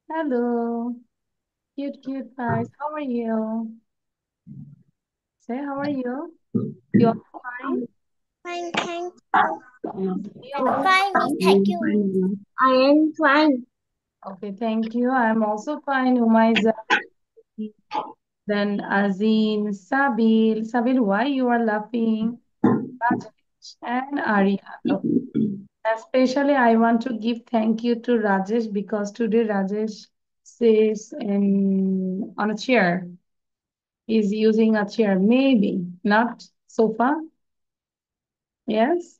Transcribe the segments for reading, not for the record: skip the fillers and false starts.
Hello, cute guys. How are you? Say, how are you? You all fine? Fine, thank You you. all Fine, Miss. Thank you. I am fine. okay? Thank you. I'm also fine. Umaiza, then Azin, Sabil. Sabil, why you are laughing? Rajesh and Arihan. Okay. Especially, I want to give thank you to Rajesh because today Rajesh sits on a chair. He's using a chair, maybe not sofa. Yes.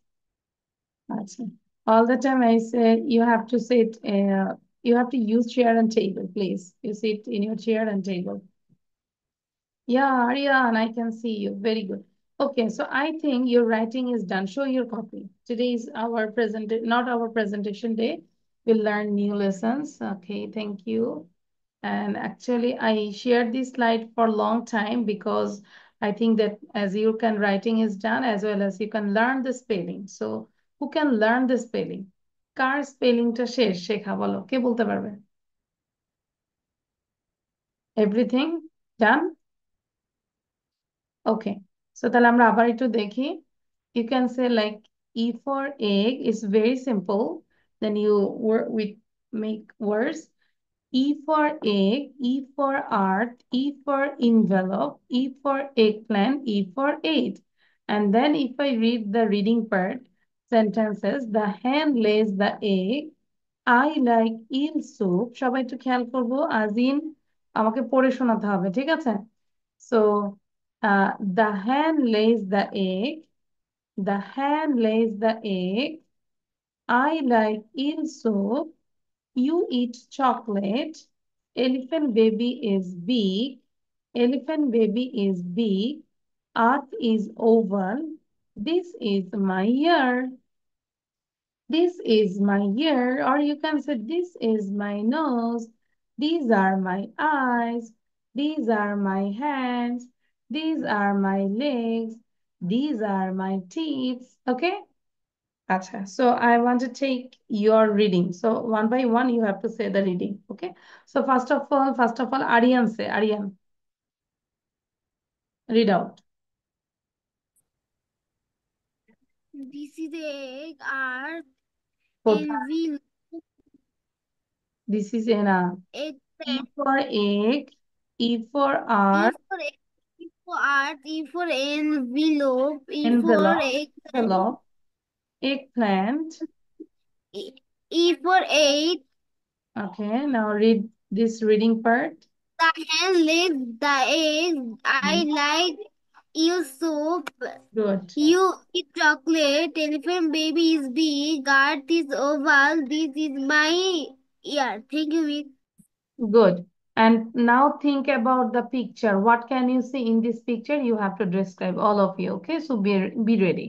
Awesome. All the time I say you have to sit, you have to use chair and table, please. You sit in your chair and table. Yeah, Aryan, I can see you. Very good. Okay, so I think your writing is done. Show your copy. Today is our not our presentation day. We'll learn new lessons. Okay, thank you. And actually, I shared this slide for a long time because I think that as you can writing is done as well as you can learn the spelling. So who can learn the spelling? কার স্পেলিংটা শেষ শেখা বলো কে বলতে পারবে? Everything ডান? ওকে, so তাহলে আমরা আবার একটু দেখি। You can say like E for egg is very simple. Then you work with make words. E for egg, E for art, E for envelope, E for eggplant, E for eight. And then if I read the reading part, sentences, the hen lays the egg. I like eel soup. সবাই একটু খেয়াল করবো আজিন আমাকে পড়ে শোনাতে হবে, ঠিক আছে? So, the hen lays the egg. The hen lays the egg. I like eel soup. You eat chocolate. Elephant baby is big. Elephant baby is big. Earth is oval. This is my year. This is my ear, or you can say this is my nose. These are my eyes. These are my hands. These are my legs. These are my teeth. Okay? Acha. So I want to take your reading. So one by one, you have to say the reading. Okay? So first of all, Aryan say, Aryan, read out. This is the egg art and কোথায়? we This is in a egg E for egg, E for E art, for egg, E for art, E for envelope, E for envelope, eggplant, envelope, eggplant. E, E for eight. Okay, now read this reading part. The hen lays the egg. I Mm, like eel soup. good, You eat chocolate. Elephant baby is big. Earth is oval. This is my ear. Thank you, Miss. good. And now think about the picture. What can you see in this picture? You have to describe all of you. Okay, so be ready.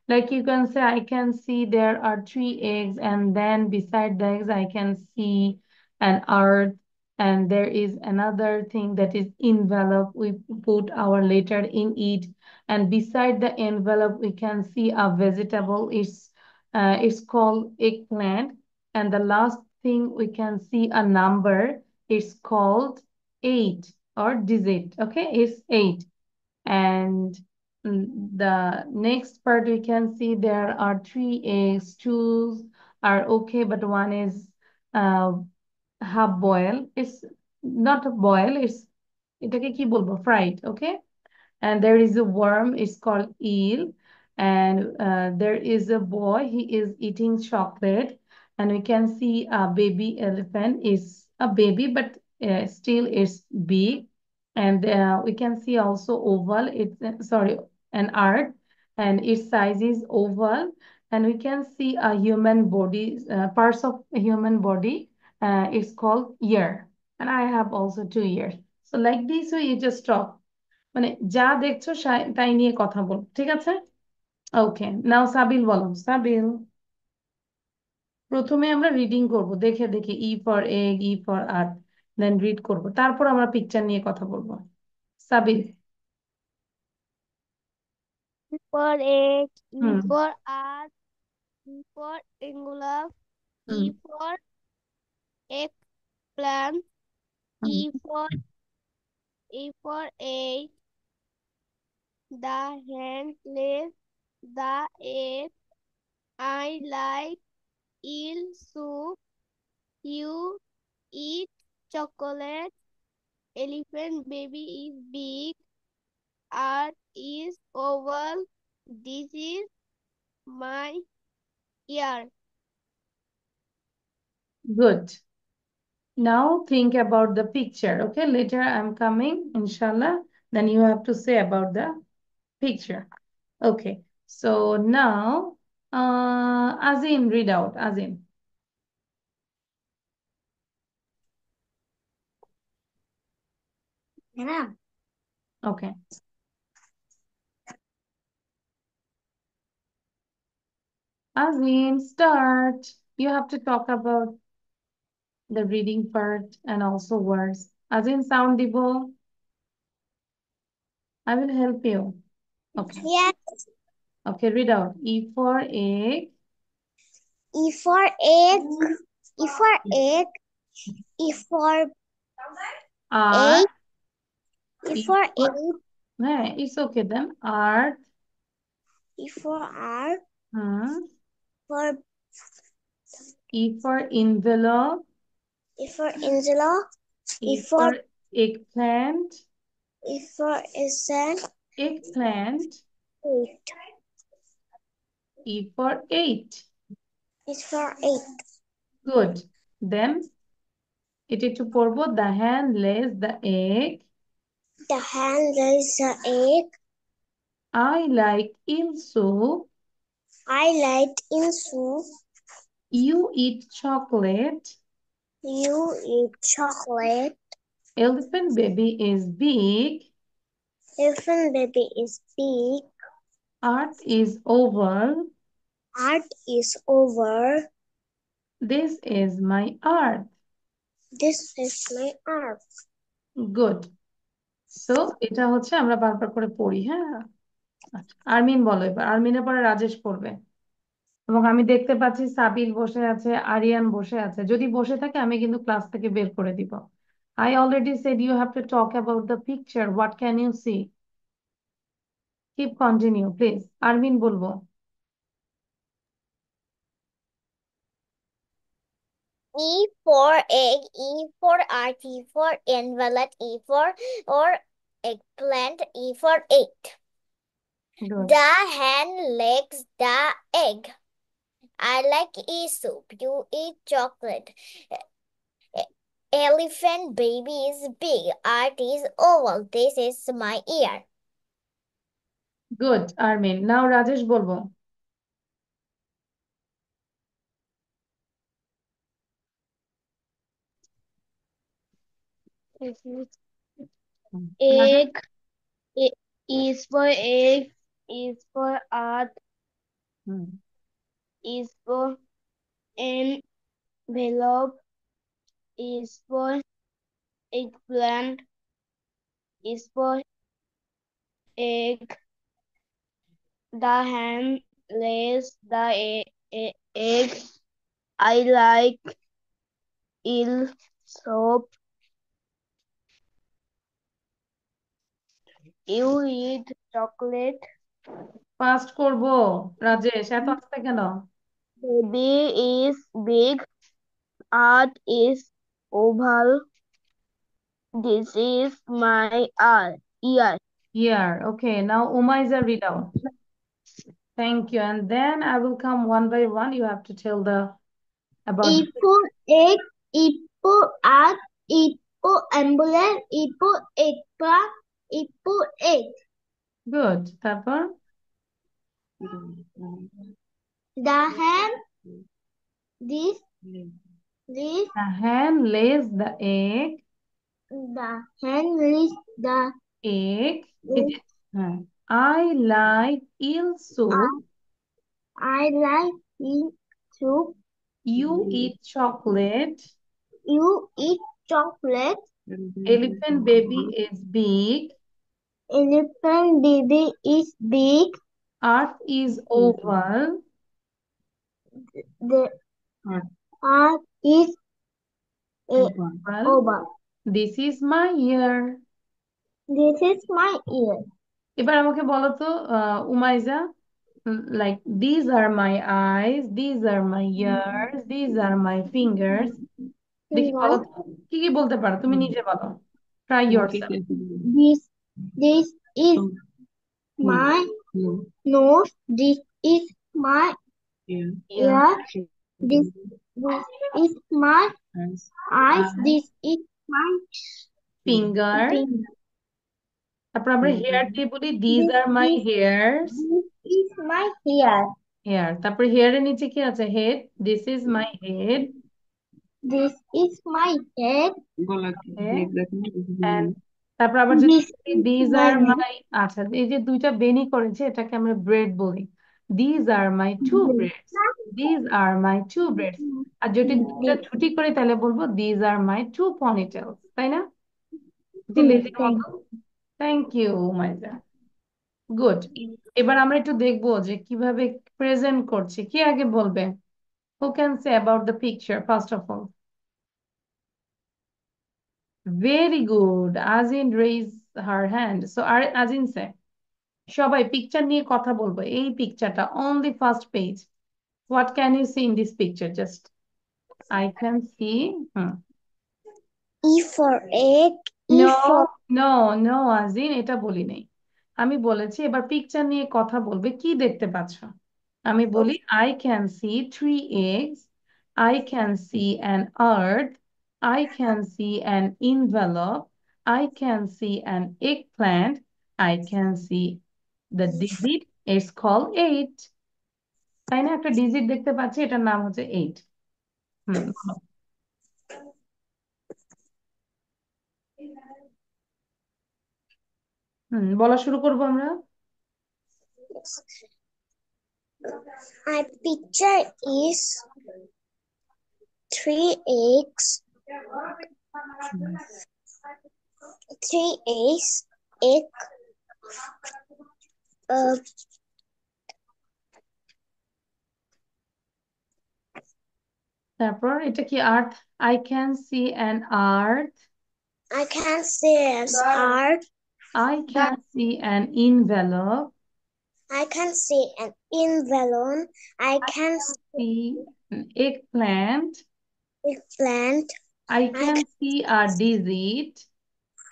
Like you can say, I can see there are three eggs, and then beside the eggs, I can see an earth, and there is another thing that is envelope. We put our letter in it, and beside the envelope, we can see a vegetable. It's called eggplant, and the last thing we can see a number. It's called eight or digit. Okay, it's eight. And the next part we can see there are three eggs. Two are okay, but one is uh, half boil. It's not a boil, it's এটাকে কি বলবো fried, okay? And there is a worm, it's called eel. And there is a boy, he is eating chocolate. And we can see a baby elephant is a baby, but still it's big. And we can see also oval, it's sorry, an earth, and its size is oval. And we can see a human body, parts of a human body. It's called ear. And I have also two ears. So like this way, you just talk. মানে যা দেখছো তাই নিয়ে কথা বল, ঠিক আছে? ওকে, নাও সাবিল বলো। সাবিল, প্রথমে আমরা রিডিং করব, দেখে দেখে E for egg, E for art, then read করব, তারপর আমরা পিকচার নিয়ে কথা বলবো। সাবিল। E for egg, E hmm. for art, E for envelope, E for eggplant. Hmm. E for egg. The hen lays the egg. I like eel soup. You eat chocolate. Elephant baby is big. Earth is oval. This is my ear. Good. Now think about the picture. Okay, later I'm coming, inshallah. Then you have to say about the picture. Okay, so now Azim, read out. Azim. Yeah. Okay. Azim, start. You have to talk about the reading part and also words. Azim, sound dibo. I will help you. Okay. Yes. Okay, read out. E for egg. E for egg. E for egg. E for R. egg. E E for for, egg. it's okay then. Art. E for R. Hmm. For E for envelope. E for envelope. E E for for eggplant. E for isn't. Eggplant. Eight. E for eight. E for eight. Good. Then এটি একটু পড়বো. The hen lays the egg. The hen lays the egg. I like eel soup. I like in soup. You eat chocolate. You eat chocolate. Elephant baby is big. Elephant baby is big. Earth is oval. Art is over. This is my earth. This is my art. Good. So এটা হচ্ছে আমরা বারবার করে পড়ি, হ্যাঁ? আচ্ছা, আরমিন বলো এবার। আরমিনের পরে রাজেশ পড়বে। এবং আমি দেখতে পাচ্ছি সাবিল বসে আছে, আরিয়ান বসে আছে। যদি বসে থাকে আমি কিন্তু ক্লাস থেকে বের করে দিব। I already said you have to talk about the picture. What can you see? Keep continue, please. Armin বলবো। E for egg, E for art, E for envelope, E for or eggplant, E for eight. Good. The hen lays the egg. I like E soup. You eat chocolate. Elephant baby is big. Art is oval. This is my ear. Good, Armin. Now Rajesh বলবো। Rajesh, Egg is for egg, is for art, hmm, is for envelope, is for eggplant, is for egg. The hen lays the egg. I like eel soup. You eat chocolate. Fast করবো। রাজেশ, এত আস্তে কেন? Baby is big. Art is oval. This is my ear. Here, okay. Now Umaiza read out. Thank you. And then I will come one by one. You have to tell the about E for egg, E for art, E for ambulance, E for eggplant, E for egg. good. তারপর The hen, this, this, the hen lays the egg. the hen lays the Egg. egg. হ্যাঁ। I like eel soup. I like eel soup. You eat chocolate. You eat chocolate. Elephant baby is big. Elephant baby is big. Earth is oval. The R is a Well, oval. this is my ear. This is my ear. এবার আমাকে বলো তো Umaiza, like these are my eyes, these are my ears, these are my fingers. দেখি বলো Finger. তো কি কি বলতে পারো, তুমি নিজে বলো, try yourself. This is my nose. This is my Yeah. ear. This is my eyes. This is my Finger. finger. তারপর আমরা হেয়ার দিয়ে বলি these This are my is hairs. this is my hair. Hair, তারপর হেয়ারের নিচে কি আছে, head, this is my head. This is my head. Okay. And তারপর আবার যদি This বলি is these my are neck. my, আচ্ছা এই যে দুইটা বেনি করেছে এটাকে আমরা ব্রেড বলি, these are my two braids, these are my two braids. আর যদি দুইটা ছুটি করে তাহলে বলবো these are my two ponytails, তাই না? যে লেজির Thank মতো। Thank you Maija, good. এবার আমরা একটু দেখবো যে কিভাবে প্রেজেন্ট করছি। কি আগে বলবে? Who can say about the picture first of all? Very good, Azin raise her hand, so আর আজিন সে। সবাই পিকচার নিয়ে কথা বলবো, এই পিকচারটা on the first page, what can you see in this picture? Just I can see. Hmm, E for egg. No, E for no, no Azin, এটা বলি নাই। আমি বলেছি এবার পিকচার নিয়ে কথা বলবে, কি দেখতে পাচ্ছ? আমি বলি I can C three eggs, I can see an earth, I can see an envelope, I can see an egg plant, I can C the digit, it's call eight. তাই না? একটা ডিজিট দেখতে পাচ্ছি, এটার নাম হচ্ছে এইট। হুম, বলো। বলা শুরু করবো আমরা। my picture is three eggs. Hmm, Three eggs. Egg. Uh, তারপর এটা কি, earth, I can see an earth, I can say as art. I can see an envelope. I can see an envelope. I I can can see an eggplant. see plant. I I can see a digit.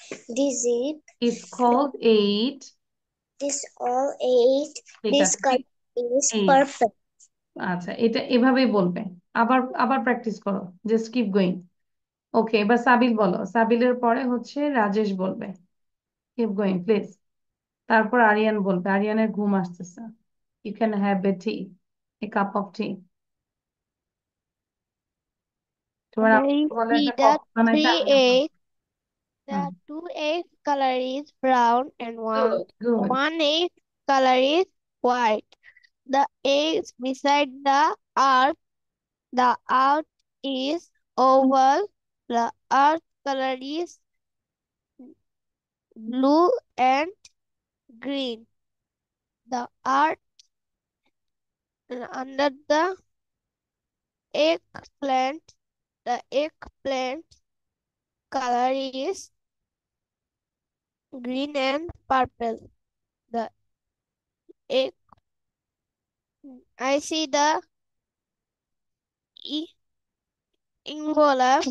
can visit. It's called eight. This all eight. ঠিক This আছে, color is eight। perfect. আচ্ছা, এটা এভাবেই বলবে। আবার আবার practice করো, just keep going. ওকে, এবার সাবিল বলো, সাবিলের পরে হচ্ছে রাজেশ বলবে। Keep going please. তারপর আরিয়ান বলবে, আরিয়ানের ঘুম আসতেছে। You can have a tea, a cup of tea. তোমার I আম্মু বলে see একটা the কফি বানাইতে, three আমিও খাবো। eggs. Hmm, The two eggs color is brown and good, good. one egg color is white. The eggs beside the earth. The earth is oval. The earth color is blue and green. The earth under the eggplant. The eggplant color is green and purple. The egg I see the e- envelope.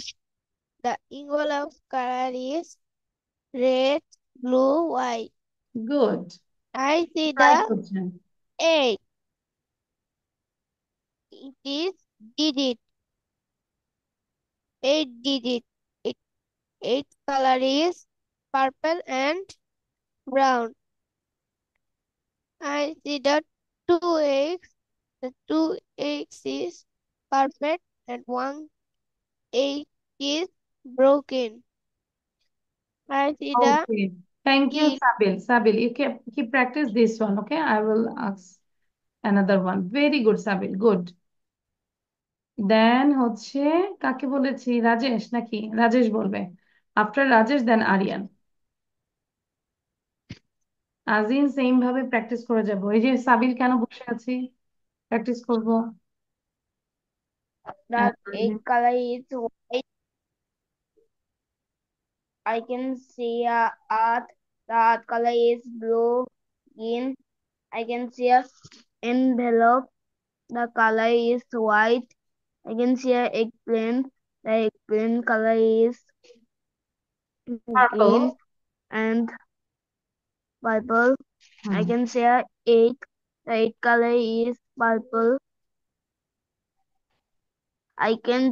The envelope color is red, blue, white. Good, I see try the করছেন। eight. It is digit. Eight digit. It eight color is purple and brown. I see the two eggs. The two eggs is perfect and one egg is broken. I see the Okay. Thank you, gill. Sabil. Sabil, you keep practice this one, okay? I will ask another one. Very good, Sabil. Good. Then হচ্ছে কাকে বলেছি, রাজেশ নাকি? রাজেশ বলবে। After Rajesh, then Aryan. Azin same ভাবে practice করে যাবো। এই যে সাবিল কেন বসে আছি, প্র্যাকটিস করব। The egg color is white. I can see a earth. The earth color is blue, green. I can see a envelope. The color is white. I can see a eggplant. The eggplant color is green Purple. and purple. I Hmm. can see a egg. The egg color is purple. I can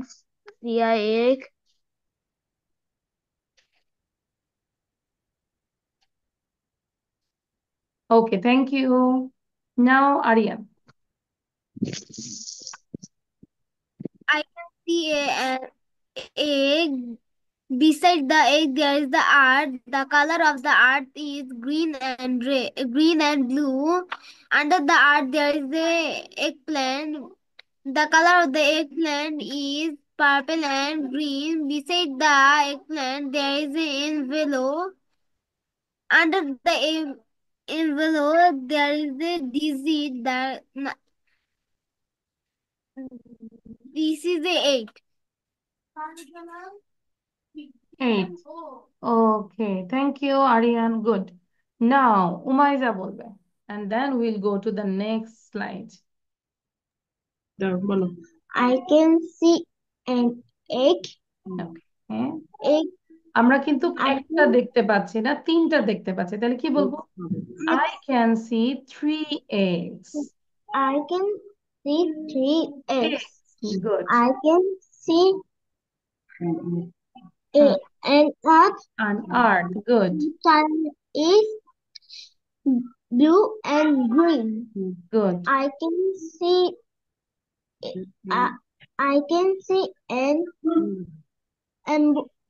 see a egg. Okay, thank you. Now, Aryan. I can see a egg. Beside the egg, there is the earth. The color of the earth is green and green and blue. Under the earth, there is a eggplant. The color of the eggplant is purple and green. Beside the eggplant, there is an envelope. Under the envelope, there is a digit. This is the eight. 8. Okay, thank you, Aryan. Good. Now, Umaiza বলবে. And then we'll go to the next slide. বলো I can see an egg. Okay. Egg. আমরা কিন্তু I একটা can দেখতে পাচ্ছি না, তিনটা দেখতে পাচ্ছি। তাহলে কি বলবো? I can see 3 eggs. I can see 3 eggs. Good. I can see Hmm. an earth. An earth. Good. Sun is blue and green. Good. I can see I can see an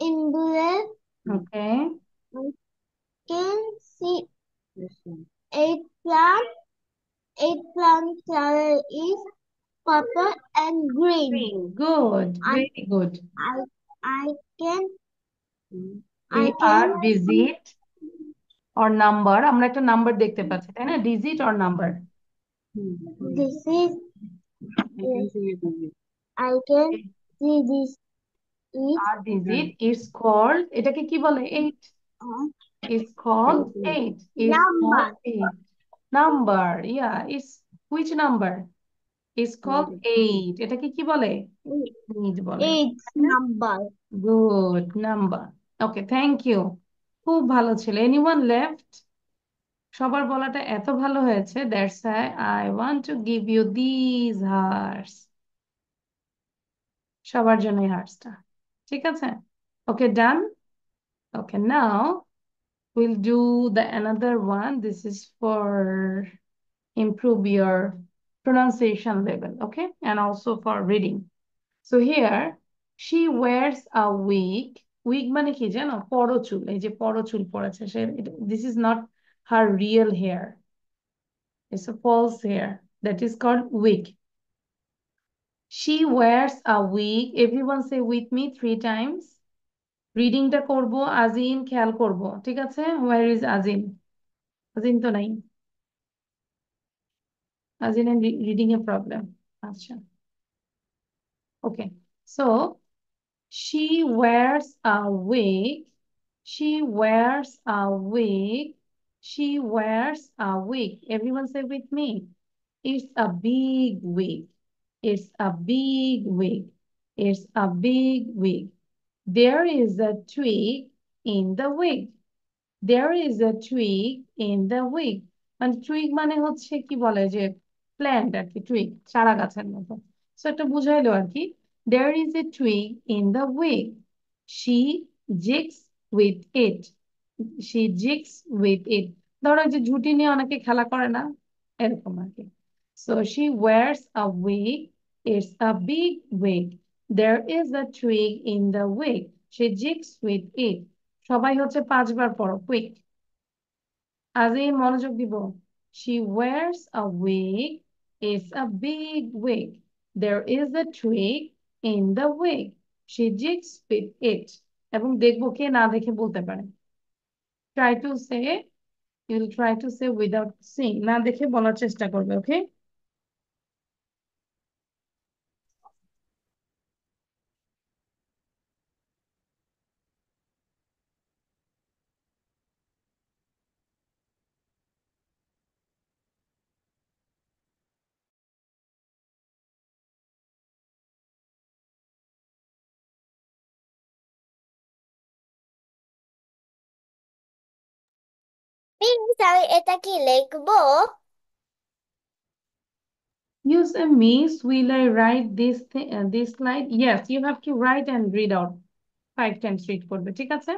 envelope. Okay. I can see eggplant. Eggplant color is purple and green. Green. Good. I Very good. I can We I are can digit or number. আমরা একটা number দেখতে পাচ্ছি, তাই না? Digit or number. this is I can see this is Our digit is called, এটাকে কি বলে? 8. Is called 8. Is number. called 8. Number. Yeah. Is which number? Is called 8. এটাকে কি বলে? 8 বলে। It's number. Good number. Okay, thank you. খুব ভালো ছিল। Anyone left? সবার বলাটা এত ভালো হয়েছে, that's why I want to give you these hearts. সবার জন্য এই হার্টসটা। ঠিক আছে? Okay, done? Okay, now we'll do the another one. This is for improve your pronunciation level, okay? And also for reading. So here, she wears a wig. Wig মানে কি জানো? পরচুল। এই যে পরচুল পড়েছে সে, this is not her real hair. It's a false hair. That is called wig. She wears a wig. Everyone say with me 3 times. রিডিংটা করব, আজিন খেয়াল করব, ঠিক আছে? Where is আজিন? আজিন তো নাই। আজিন and reading a problem. আচ্ছা, okay. So she wears a wig. She wears a wig. She wears a wig. Everyone say with me. It's a big wig. It's a big wig. It's a big wig. There is a twig in the wig. There is a twig in the wig. মানে twig মানে হচ্ছে কি বলে যে plant আর কি, twig চারা গাছের মতো। সো একটা বুঝাইলো আর কি। There is a twig in the wig. She jigs with it. She jigs with it. ধরো যে ঝুঁটি নিয়ে অনেকে খেলা করে না, এরকম আর কি। So she wears a wig. It's a big wig. There is a twig in the wig. She jigs with it. সবাই হচ্ছে 5 বার পড়ো, কুইক। আজিম মনোযোগ দিব। She wears a wig. It's a big wig. There is a twig in the wig. She jigs with it. এবং দেখবো কে না দেখে বলতে পারে। Try to say, you'll try to say without seeing. না দেখে বলার চেষ্টা করবে, okay? মিস আমি এটা কি লিখবো? You say, Miss, will I write this slide? Yes, you have to write and read out 5 times read করবে, ঠিক আছে?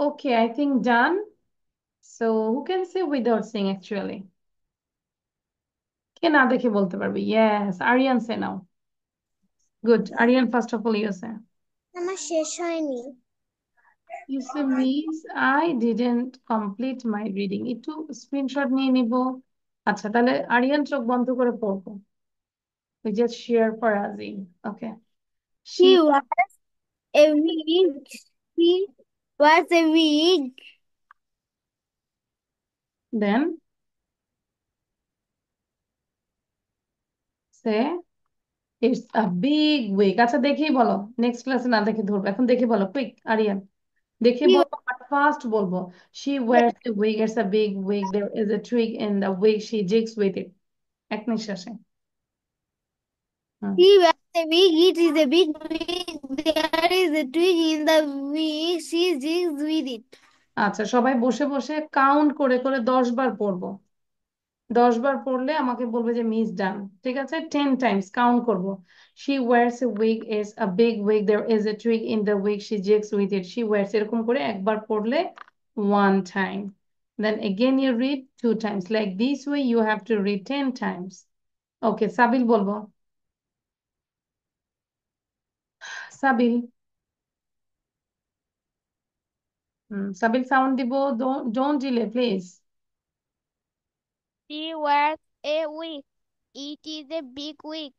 Okay, I think done. So who can say without saying actually? কে না দেখে বলতে পারবে? Yes, Aryan say now. Good. Aryan, first of all, you say. আমার শেষ হয়নি। You say, Miss, I didn't complete my reading. একটু স্ক্রিনশট নিয়ে নিব। আচ্ছা, তাহলে আরিয়ান চোখ বন্ধ করে পড়বো। We just share for Azim. Okay. He She, was a weak. He was a weak. then say, it's a big week. আচ্ছা, দেখেই বলো। নেক্সট ক্লাসে না দেখে ধরবো। এখন দেখে বলো, কুইক, আরিয়ান। দেখে He, বলবো, but ফাস্ট বলবো। She wears a wig. It's a big wig. There is a twig in the wig. She jigs with it. এক নিঃশ্বাসে। হুম। he was a weak. It is a big weak. There is a twig in the weak. She jigs with it. আচ্ছা, সবাই বসে বসে count করে করে 10 বার পড়বো। 10 বার পড়লে আমাকে বলবে যে মিস ডান, ঠিক আছে? 10 টাইমস কাউন্ট করব। She wears a wig is a big wig, there is a twig in the wig, she jigs with it, she wears, এরকম করে একবার পড়লে 1 time, then again you read 2 times, like this way you have to read 10 times. Okay, সাবিল বলবো। সাবিল, সাবিল sound দিব, don't delay please. She wears a wig. It is a big wig.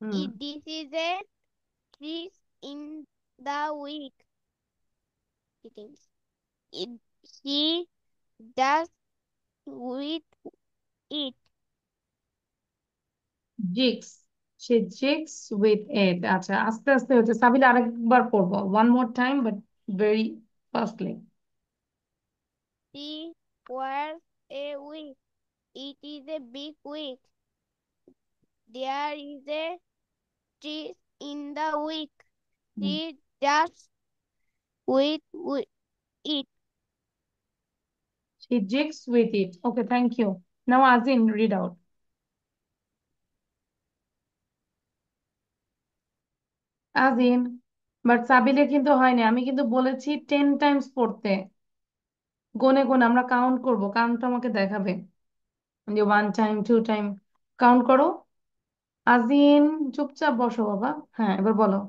Hmm, This is a tree in the wig. It is. It, she does with it. Jigsaw, say jigsaw with it. আচ্ছা, আস্তে আস্তে হচ্ছে, সাবিল আরেকবার পড়বো, one more time but very fastly. She wears a wig. It is a big wig. There is a tree in the wig. She does with it. She jigs with it. Okay, thank you. Now Azin, read out. Azin, but সাবিলে কিন্তু হয়নি, আমি কিন্তু বলেছি 10 Times পড়তে। গনে গনে আমরা কাউন্ট করব, কাউন্ট আমাকে দেখাবে। যে 1 টাইম 2 টাইম কাউন্ট করো। আজিন চুপচাপ বসো বাবা। হ্যাঁ, এবার বলো।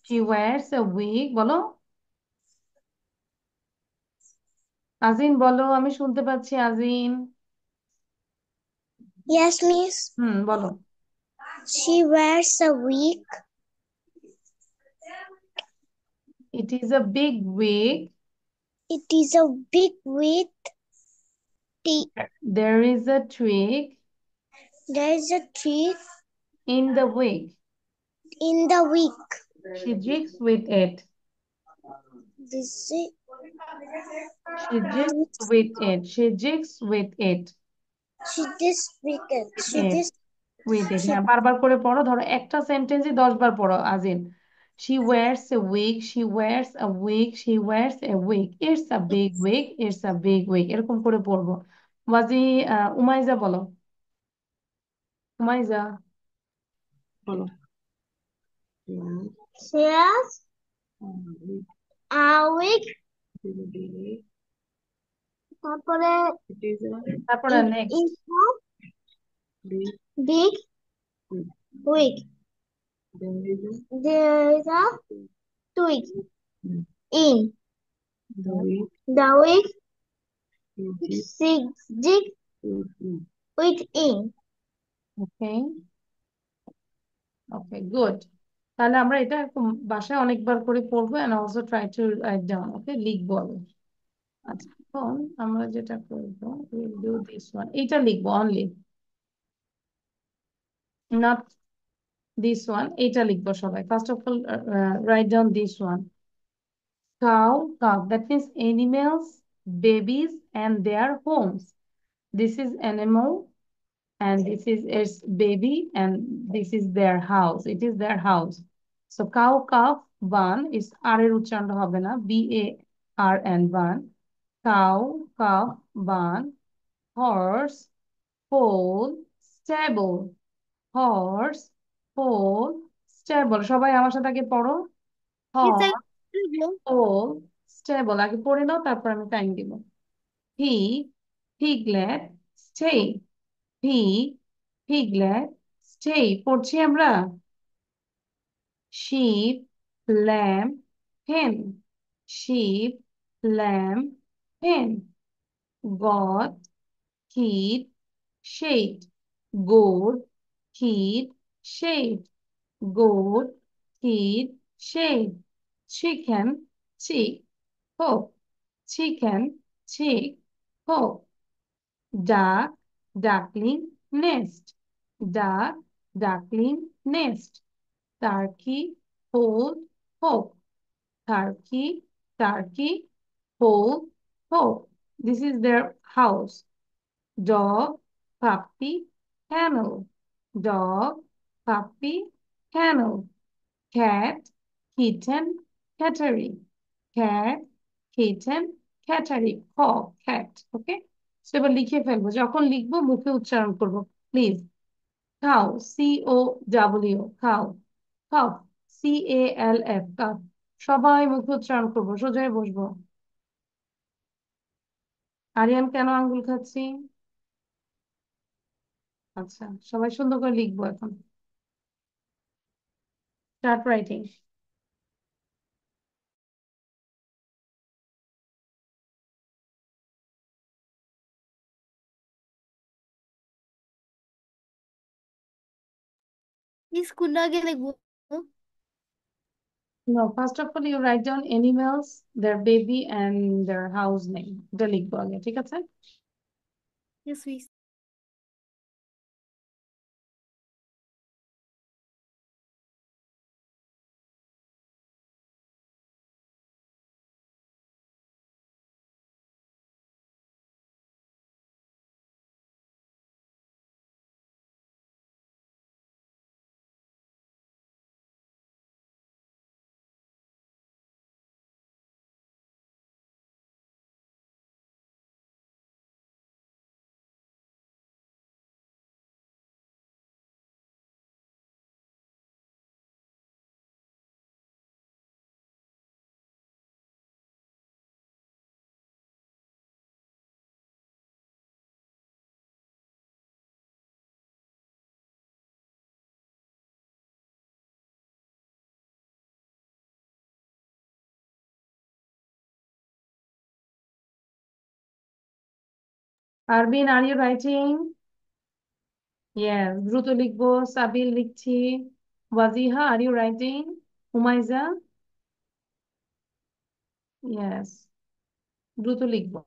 She wears a wig, বলো। আজিন বলো, আমি শুনতে পাচ্ছি আজিন। Yes, miss. বলো। She wears a wig. It is a big wig. It is a big wig. There is a twig There is a tree in the wig. in the wig. She jigs with it. This is She jigs with it. She jigs with it. she this wicked. She It. this With it. she হ্যাঁ, বারবার করে পড়ো। ধরো একটা সেন্টেন্সই 10 বার পড়ো আজিন। She wears a wig. She wears a wig. She wears a wig. It's a big wig. It's a big wig. এরকম করে পড়বো। ওয়াজি উমাইজা বলো। উমাইজা বলো। She has a wig. তারপরে তারপরে next. is a big wig. There is a twig in the wig. Jig with in. Okay, okay, good. তাহলে আমরা এটা বাসায় অনেকবার করে পড়বো and also try to write down, ওকে, লিখবো আমি। আচ্ছা, এখন আমরা যেটা করবো, we'll do this one, এটা লিখবো অনলি, not this one, এটা লিখবো সবাই। First of all, write down this one. Cow, cow, that means animals, babies and their homes. This is animal and this is its baby and this is their house. It is their house. So cow, calf, barn is R এর উচ্চারণ হবে না, BARN, barn. Cow, calf, barn. Horse, foal, stable. Horse, foal, stable. সবাই আমার সাথে আগে পড়ো। Horse, foal, stable. আগে পড়ে নাও, তারপর আমি টাইম দিব। Pig, piglet, stay. Pig, piglet, stay. পড়ছি আমরা। Sheep, lamb, hen. Sheep, lamb, hen. Goat, kid, shade. Goat, kid, shade. Goat, kid, shade. Chicken, chick, hope. Chicken, chick, hope. Duck, duckling, nest. Duck, duckling, nest. Turkey, hold, hope. Turkey, turkey, hold, hope. This is their house. Dog, puppy, camel. Dog, puppy, camel. Cat, kitten, cattery. Cat, kitten, cattery. Cat. Okay? So এবার লিখে ফেলবো। যখন লিখবো মুখে উচ্চারণ করবো, please. Cow, COW, cow. Cow, CALF, cow. সবাই মুখে উচ্চারণ করবো, সোজাই বসবো। আরিয়ান কেন আঙ্গুল খাচ্ছি? আচ্ছা, সবাই সুন্দর করে লিখবো এখন। Start writing. Miss কোনটা আগে লিখবো? No, first of all, you write down animals, their baby, and their house name. এটা লিখবো আগে, ঠিক আছে? Yes, miss. Arvin, are you writing? Yes, দ্রুত লিখবো। সাবিল লিখছি। Wajiha, are you writing? হুমাইজা? Yes, দ্রুত লিখবো।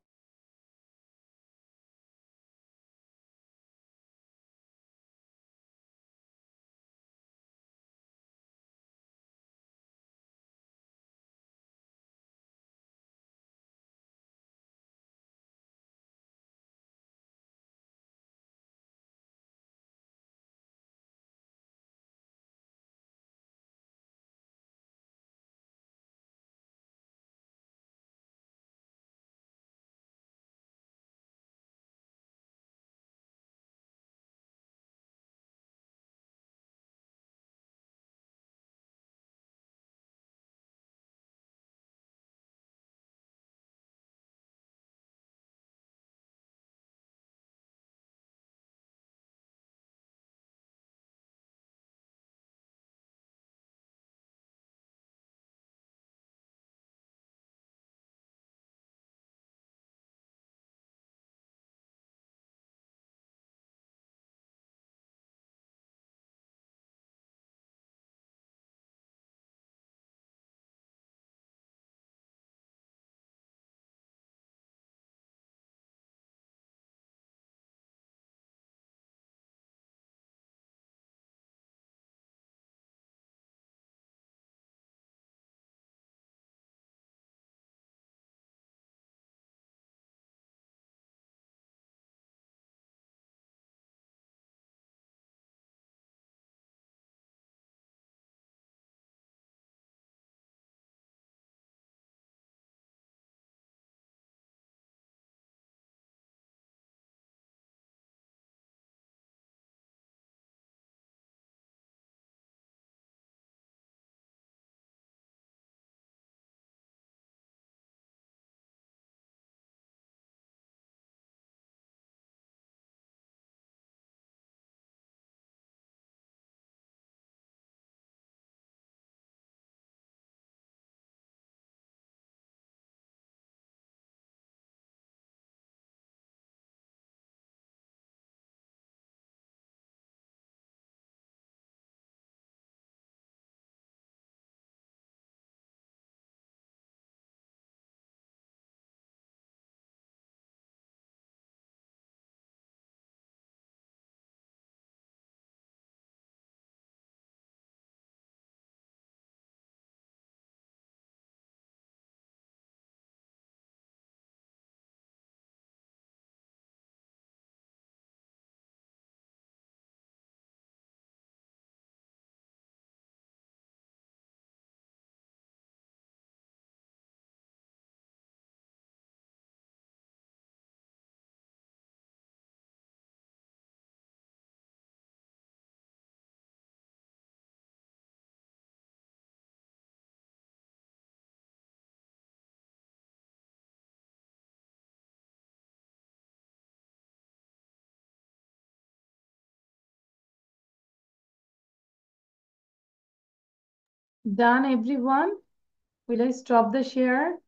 Done, everyone? Will I stop the share?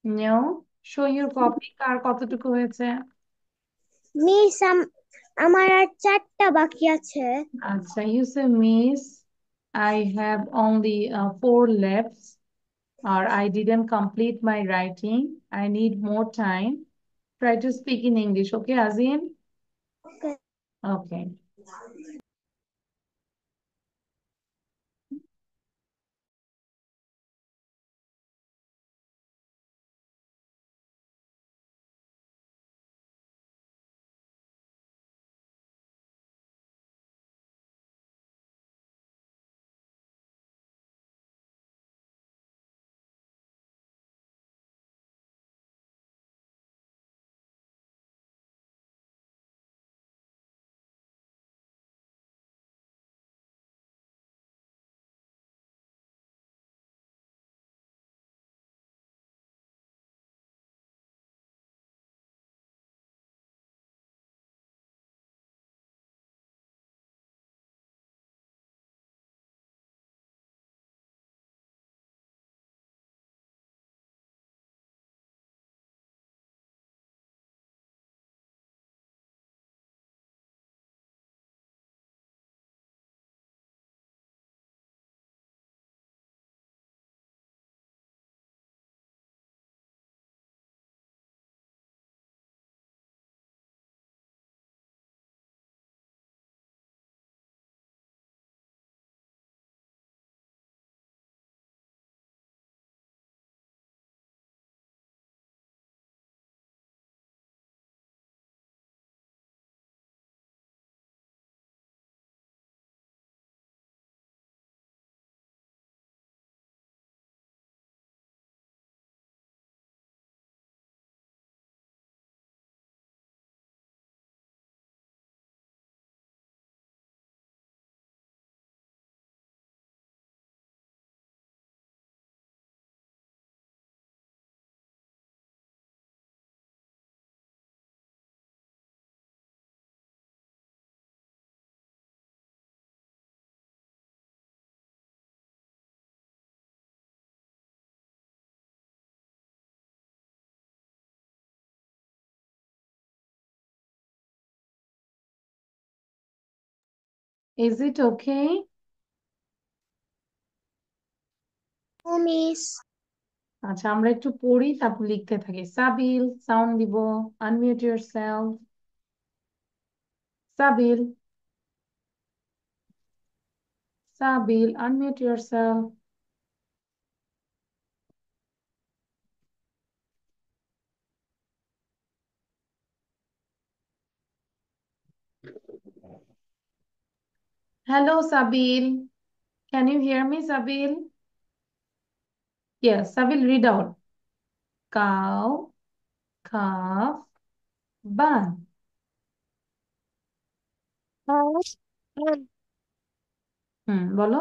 No. Show your copy. কার কতটুকু হয়েছে? মিস আমার আর 4টা বাকি আছে। আচ্ছা, you say, Miss, I have only 4 left, or I didn't complete my writing. I need more time. Try to speak in English, okay, Azim? Okay. Okay. Is it okay? Miss আচ্ছা আমরা একটু পড়ি তারপর লিখতে থাকি। সাবিল সাউন্ড দিব, unmute yourself. Sabil, Sabil unmute yourself. Hello Sabil, can you hear me Sabil? Yes, Sabil, read out. Cow, calf, bun. Horse, bun. বলো।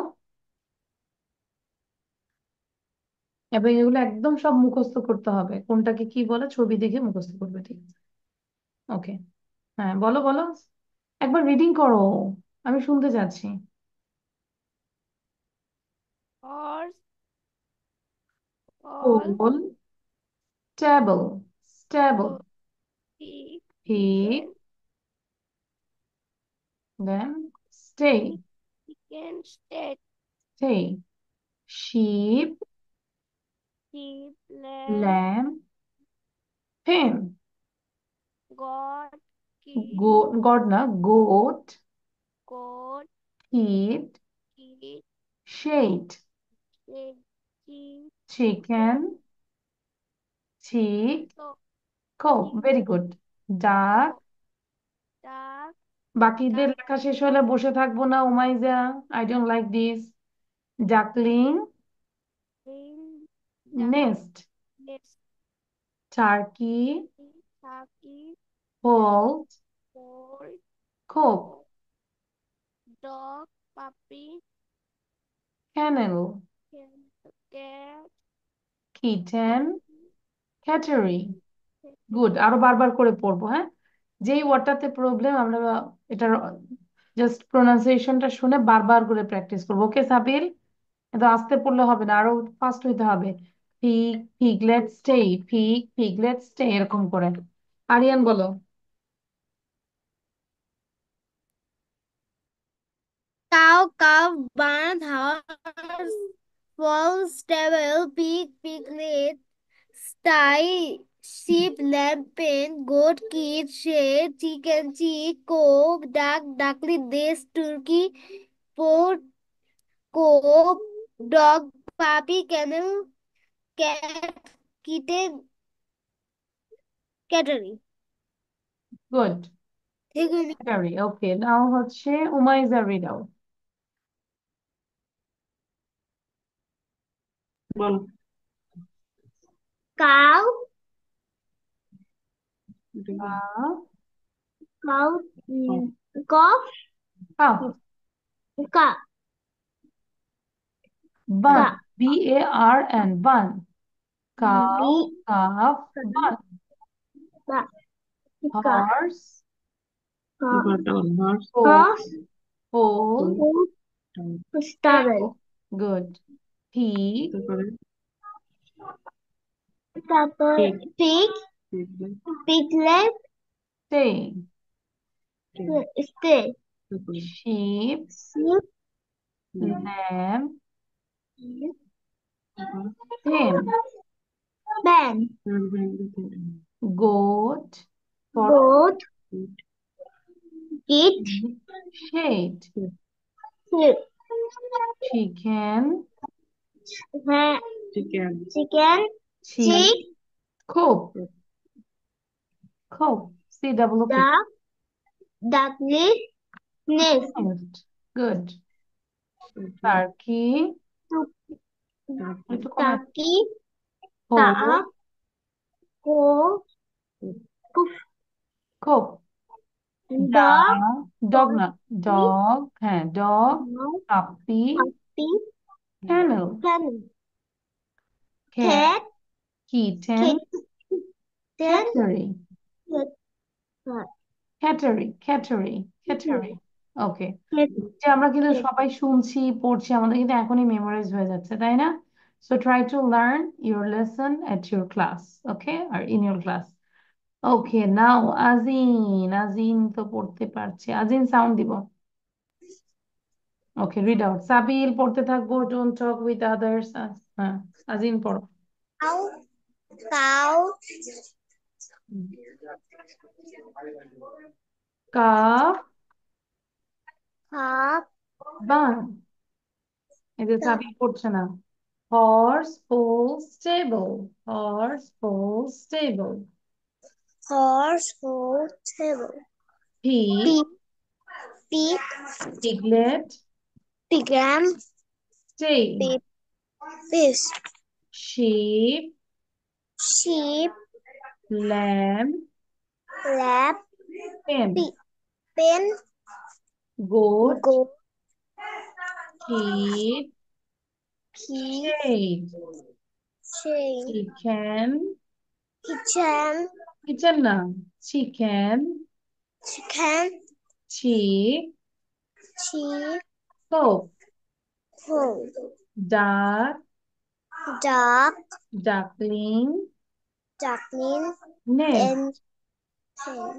এবং এগুলো একদম সব মুখস্থ করতে হবে, কোনটাকে কি বলে ছবি দেখে মুখস্থ করবে, ঠিক আছে? ওকে, হ্যাঁ বলো বলো, একবার রিডিং করো, আমি শুনতে চাচ্ছি। Horse, ball, Pole, table, stable, pig, pig, chicken, then stay, chicken, steak, stay, sheep, sheep, lamb, lamb, pen, goat, kid, goat না, goat, goat, kid, kid, shade, pig, chicken, chicken, chick, so, cock, chick, very good, duck, so, duck, বাকিদের duck, লেখা শেষ হলে বসে থাকবো না Umaija, I don't like this. Duckling, in, duck, nest, nest, turkey, turkey, poult, poult, cock, dog, puppy, kennel, cat, kitten, kitten, cattery. Good, cat, আরো বারবার করে পড়বো, হ্যাঁ? যেই ওয়ার্ডটাতে প্রবলেম আমরা এটার জাস্ট প্রোনাউন্সিয়েশনটা শুনে বারবার করে প্র্যাকটিস করবো, ওকে সাবিল? কিন্তু আস্তে পড়লে হবে না, আরো ফাস্ট হইতে হবে। ফিগ, ফিগলেট স্টে, ফিগ, ফিগলেট স্টে, এরকম করে। আরিয়ান বলো। cow, calf, barn, horse, fowl, stable, pig, piglet, sty, sheep, lamb, pen, goat, kid, shed, chicken, chick, cock, duck, duckling, nest, turkey, pot, cock, dog, puppy, kennel, cat, kitten, cattery. Good, ঠিক আছে। Cattery. Okay, now Umaiza উমাইজা out আউট। বল। cow, cow, cough, calf, cow, barn, cow, BARN, barn, cow, bee, calf, barn, cow, horse, horse, horse, foal, stable, good, pig, তারপরে তারপর pig, piglet, stay, stay, তারপরে sheep, sheep, lamb, hen, man, goat, goat, kid, shade, sheep, chicken, chicken, chicken, chick, chick, cook, cook, COOK, duck, duckling, nest, nest, good, turkey, একটু কমে, turkey, cook, duck, cock, cook, dog, dog না, dog, হ্যাঁ dog, puppy, puppy, camel, camel, cat, cat, kitten, kitten, cattery, cat, cattery, ওকে। cat, যে আমরা কিন্তু সবাই শুনছি পড়ছি, আমাদের কিন্তু এখনই মেমোরাইজ হয়ে যাচ্ছে, তাই না? So try to learn your lesson at your class, okay, আর in your class. Okay, now Azin, Azin তো পড়তে পারছে, আজিন সাউন্ড দিব। Okay, read out. সাবিল পড়তে থাকবো, don't talk with others. হ্যাঁ, আজিন পড়ো। Cow, cow, কাফ, calf, বান। এই যে সাবিল পড়ছে না। Horse pulls stable. Horse pulls stable. horse, goat, table. Pig, Pig, pig, piglet, pigeon, stay. pig, fish, Sheep, sheep, lamb, lamb, pen. pen, Goat, goat, kid, key, shade. chain, Chicken, kitchen, kitchen না, chicken, chicken, chick, sheep, hope, hole, duck, duck, duckling, duckling, nest, and hen.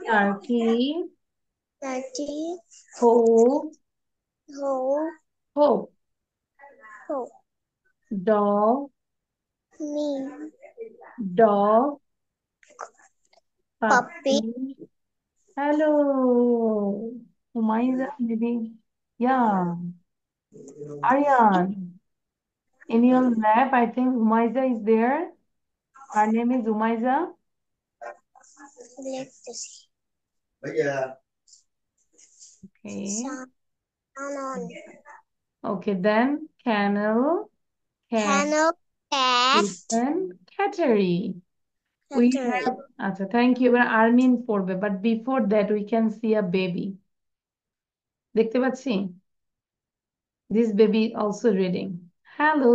turkey, Turkey, hope, hole, hope, hole, dog, knee, dog, puppy, puppy. Hello, Umayza, maybe. Yeah, Aryan. In your lab, I think Umayza is there. Her name is Umayza. let's see. Okay. On. Okay, then camel, cat, Canoe, cat, kitten, cattery. We cattery. have, acha, thank you. এবার Armin পড়বে, but before that we can see a baby. দেখতে পাচ্ছি? This baby also reading. Hello.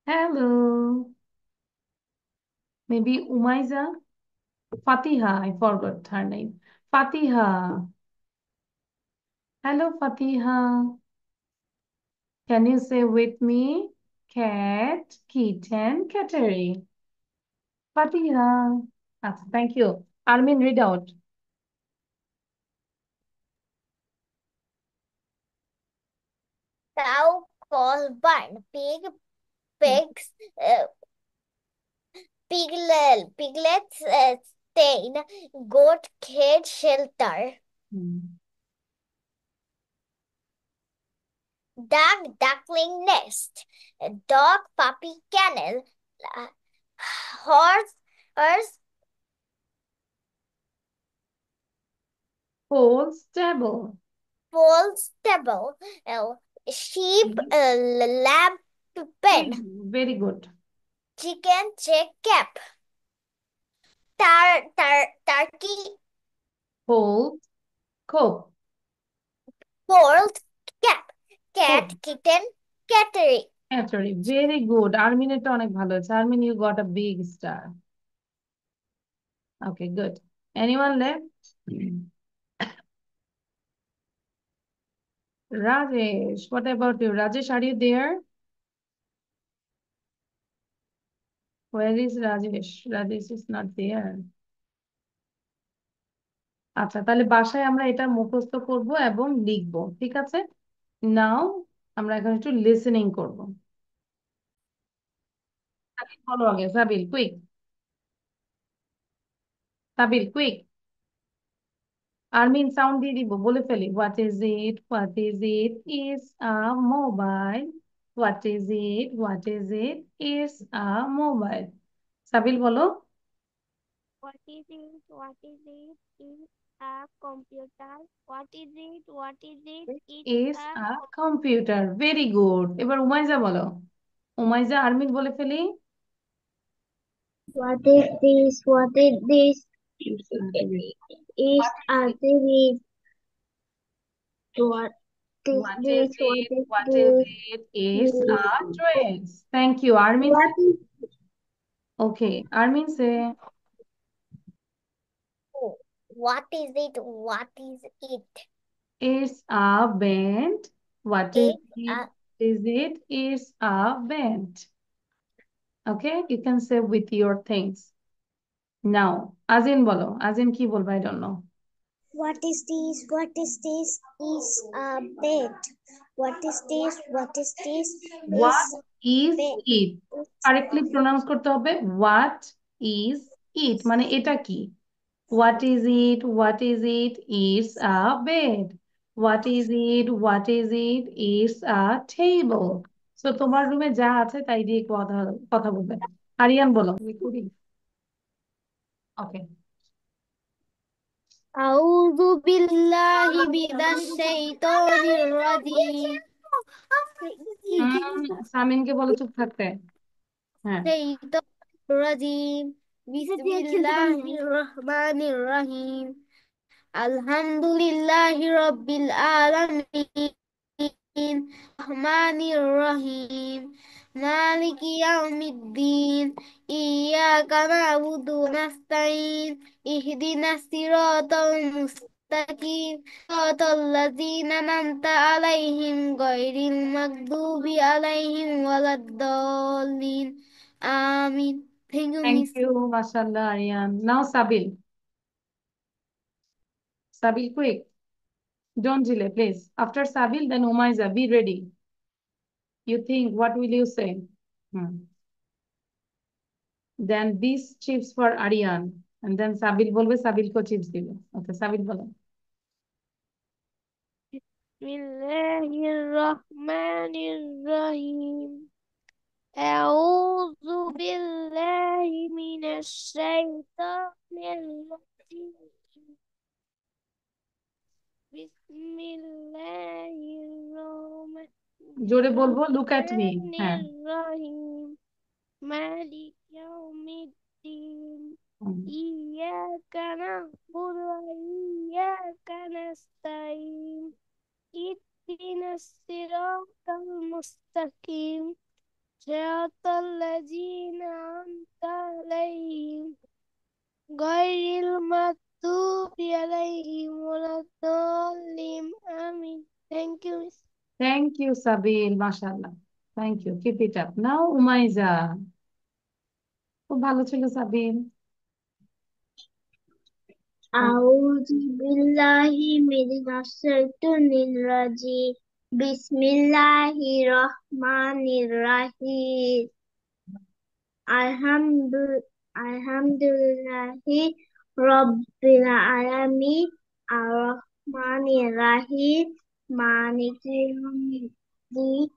Hello. Maybe Umayza? Fatiha, I forgot her name. Fatiha. Hello, Fatiha. Can you say with me? Cat, kitten, cattery. Fatiha. Thank you. Armin, read out. Cow, calls barn. Pigs, piglets, stain. Goat, cage, shelter. Hmm. Duck, duckling, nest. Dog, puppy, kennel. Uh, horse, Whole stable. foal, stable. Sheep, Hmm. lamb, pen. Very good. Chicken, check, cap. Turkey, Whole cope. fold, cap. Cat, Cope. kitten, cattery. Cattery. Very good. আর্মিনেরটা অনেক ভালো হয়েছে। Armin, you got a big star. Okay, good. Anyone left? Rajesh, what about you? Rajesh, are you there? Where is Rajesh? Rajesh is not there. আচ্ছা, তাহলে বাসায় আমরা এটা মুখস্থ করব এবং লিখব, ঠিক আছে? নাও আমরা এখন একটু লিসেনিং করব। বলো আগে, Sabil quick. Sabil quick. Armin sound দিয়ে দিব, বলে ফেলি। What is it, what is it, is a mobile. What is it, what is it, is a mobile. Sabil বলো। What is it? What is it? Is a computer. What is it? What is it? It's is a a computer. Very good. এবার উমাইজা বলো। Umaiza, Armin বলে ফেলি। What is this? What is this? Is What is a it? series. What is What is this? What it? is What is this? it? Is a dress. Thank you. Armin What say. is Okay. Armin say. what is it? What is it? It's a band. What is It's it? a Is it? It's a band. Okay. You can say with your things. Now, Azin bolo. Azin ki bolba? I don't know. What is this? What is this? Is a bed. What is this? What is this? Is What is bed. it? Correctly pronounce করতে হবে what is it, মানে এটা কি? What is it? What is it? It's a bed. What is it? What is it? It's a table. So তোমার রুমে যা আছে তাই দিয়ে কথা কথা বলবে। আরিয়ান বলো। ওকে। أعوذ بالله من الشيطان الرجيم সামিনকে বলো চুপ থাকতে। হ্যাঁ। الشيطان الرجيم بسم الله الرحمن الرحيم الحمد لله رب العالمين الرحمن الرحيم مالك يوم الدين إياك نعبد ونستعين اهدنا الصراط المستقيم صراط الذين أنعمت عليهم غير المغضوب عليهم ولا الضالين آمين. Thank you, thank Miss. You মাশাআল্লাহ Aryan. Now Sabil. Sabil quick, don't delay please. After Sabil then Umaiza, be ready. You think, what will you say? Then these chips for Aryan, and then Sabil bolbe, Sabil ko chips dibe. Okay, Sabil bolo. Bismillahirrahmanirrahim. أعوذ بالله من الشيطان الرجيم. بسم الله জোরে বলবো, look at me. হ্যাঁ। الرحيم مالك يوم الدين إياك نعبد وإياك نستعين اهدنا الصراط المستقيم صراط الذين أنعمت عليهم غير المغضوب عليهم ولا الضالين آمين. Thank you. Thank you, Sabil. MashaAllah. Thank you. Keep it up. Now, Umaiza. খুব ভালো ছিল সাবিল। أعوذ بالله من الشيطان الرجيم بسم الله الرحمن الرحيم الحمد لله رب العالمين الرحمن الرحيم مالك يوم الدين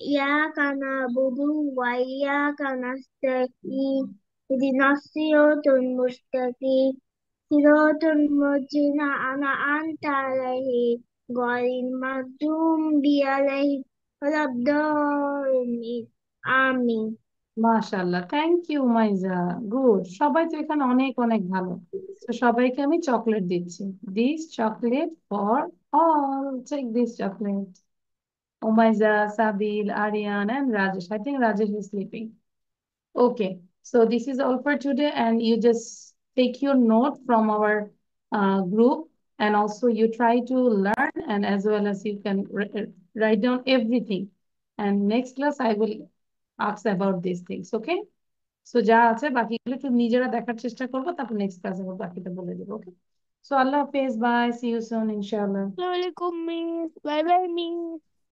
إياك نعبد وإياك نستعين اهدنا الصراط المستقيم صراط الذين أنعمت عليهم غير المغضوب عليهم ولا الضالين آمين. মাশাআল্লাহ, thank you Maija. Good, সবাই তো এখানে অনেক অনেক ভালো। তো সবাইকে আমি চকলেট দিচ্ছি। This chocolate for all, take this chocolate. Umaiza, Sabil, Aryan, and Rajesh. I think Rajesh is sleeping. Okay, so this is all for today, and you just take your note from our group, and also you try to learn, and as well as you can write down everything. And next class, I will ask about these things, okay? So যা আছে বাকিগুলো একটু নিজেরা দেখার চেষ্টা করবো, তারপর next ক্লাসে বাকিটা বলে দেবো, ওকে? So Allah Hafiz, bye, see you soon, inshallah. Assalamualaikum, Miss. Bye bye, Miss.